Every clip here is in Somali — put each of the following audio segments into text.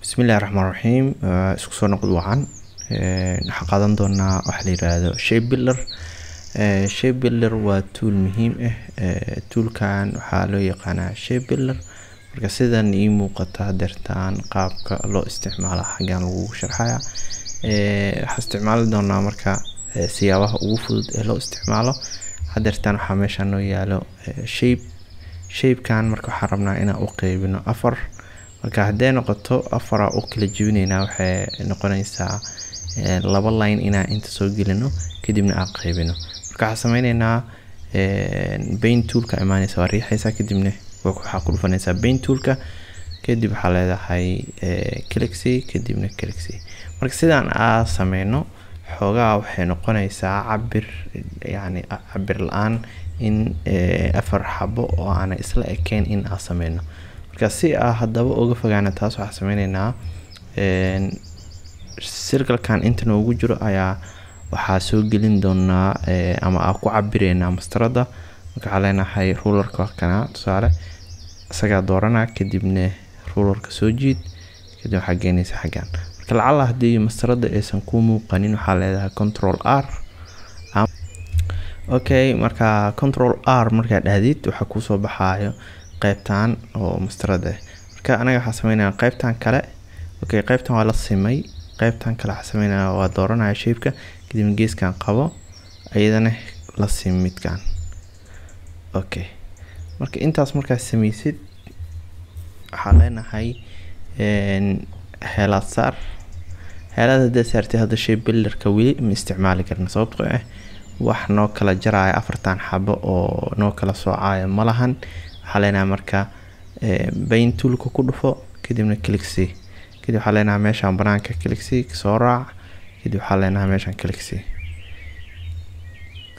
بسم الله الرحمن الرحيم. isku soo noqod wacan waxaan qaadan doonaa waxa la yiraahdo shape builder. Shape builder waa tool muhiim ah. Toolkan waxaa loo yaqaanaa shape builder. Marka sidan ii muuqata dartaan qaabka loo isticmaalo xagaan lagu sharxaya. Waxaan isticmaali doonaa marka siyaabaha ugu fudud ee loo isticmaalo. Hadartaan waxaa meesha noo yaalo shape kan marka waxaan rabnaa inaan u qaybino afar. marka haddii noqoto afar oo kala jibinayna waxay noqonaysaa laba line inaan inta soo gelino kadibna aan qaybino. marka waxaan sameynaynaa paint toolka imaanaysa riixaysa kadibna waxa ku dhufanaysa paint toolka kadib waxa leedahay click C kadibna click C. marka sidaan aan sameyno xogaa waxay noqonaysaa cabir la'aan in afar xabo oo aan isla ekeen in aan sameyno. marka si hadaba uga fogaana taas waxa sameynaynaa circle kan inta noogu jiro ayaa waxa soo gelin doonaa ama aan ku cabireynaa mastarada. marka waxaan leenahay rulerka kana tusaale isaga doorana kadibna rulerka soo jiid kadib waxa geenaysa xagaan. marka lacala hadii mastarada aysan ku muuqanin waxa leedahay control R. okay marka control R marka dhahdid waxa ku soo baxaayo qaybtan oo mastarada. marka anaga waxa sameeynaa qaybtan kale. okay qaybtan waa la simay qaybtan kale waxa sameeynaa waa dooranaya shape-ka kadibna geeskan qabo ayadana la sim midkan. okay marka intaas marka sameysid waxa leenahay heelad saar. heelada saartay hada shape builder-ka wili ma isticmaali karna sababtoo ah wax noo kala jaraya afartan xabo oo noo kala soocaya malahan. xalena marka paint toolka ku dhufo kadibna click C kadib xalena meeshan banaanka click C soo raac kadib xalena meeshan click C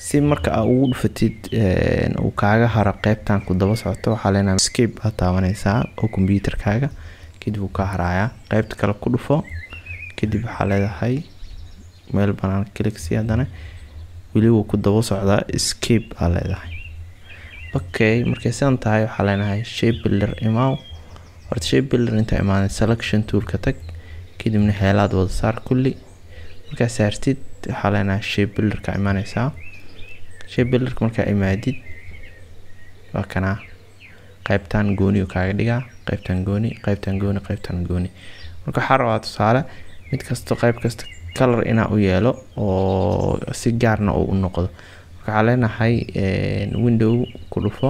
si marka aad ugu dhufatid uu kaaga haro qaybtan ku daba socoto xalena escape aad taabanaysaa oo computer-kaaga kadib uu ka haraya qaybta kale ku dhufo kadib waxa leedahay meel banaan click C hadana wili uu ku daba socdaa escape aad leedahay. okay markay sidan tahay waxa leenahay shape builder imaaw. horta shape builder inta imaan selection tool ka tag kadibna heelad wada saar kulli. marka saartid waxa leenahay shape builder ka imaanaysa. shape builder marka imaadid waa kana qaybtan gooni oo kaaga dhiga qaybtan gooni qaybtan gooni qaybtan gooni. marka waxa rabaa tusaale mid kasta qayb kasta color ina u yeelo oo si gaarna u noqdo. waxaa leenahay window ku dhufo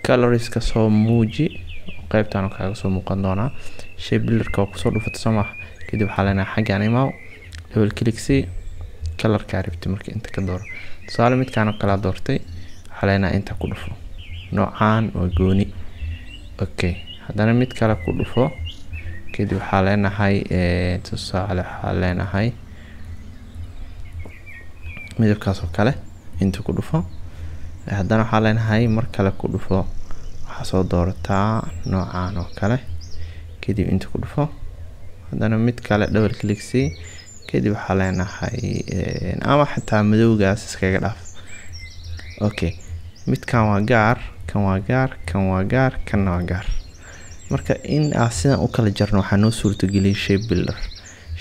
colors ka soo muuji qaybtan kaaga soo muuqan doona shape builder-ka ku soo dhufato sama kadib waxaa leenahay xagaan imaaw double click C color ka rabti marka inta ka door tusaale midkaan kala doortay waxaa leenahay inta ku dhufo noocaan oo gooni. okay hadana mid kale ku dhufo kadib waxaa leenahay tusaale waxaa leenahay midabkaas oo kale inta ku dhufo hadana waxa leenahay mar kale ku dhufo waxa soo doorataa noocaan oo kale kadib inta ku dhufo hadana mid kale double click C kadib waxa leenahay ama xitaa madowgaas iskaga dhaaf. okay midkan waa gaar kan waa gaar kan waa gaar kan waa gaar. marka in aan sidan u kala jarno waxa noo suurto geliyay shape builder.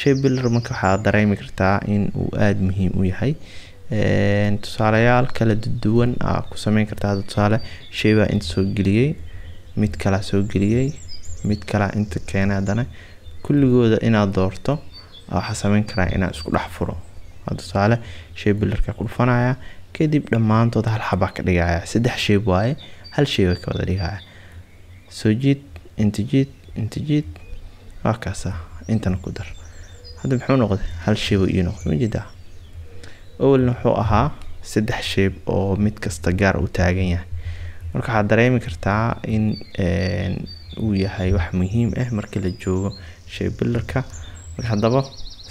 shape builder marka waxa dareemi kartaa in uu aad muhiim u yahay. tusaalayaal kala duwan ku sameyn kartaa tusaale shape inta soo geliyay mid kala soo geliyay mid kala inta keenay hadana kulligooda inaad doorto waxa sameyn karaa inaad isku dhex furo. tusaale shape builder-ka ku dhufanaya kadib dhamaantood hal xaba ka dhigaya saddex shape waaye hal shape ka wada dhigaya soo jiid inta jiid waa kaasa intana ku dar. hadda muxuu noqday hal shape iyo noqday majida awalna wuxuu ahaa saddex shape oo mid kasta gaar u taagan yahay. marka waxaad dareemi kartaa in uu yahay wax muhiim ah marka la joogo shape builder-ka. marka hadaba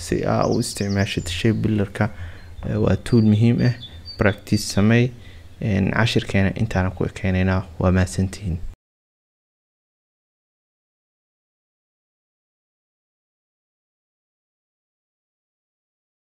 si aad u isticmaashid shape builder-ka waa tool muhiim ah. practice samey cashirkeena intaan ku keenayna waa maasantiin.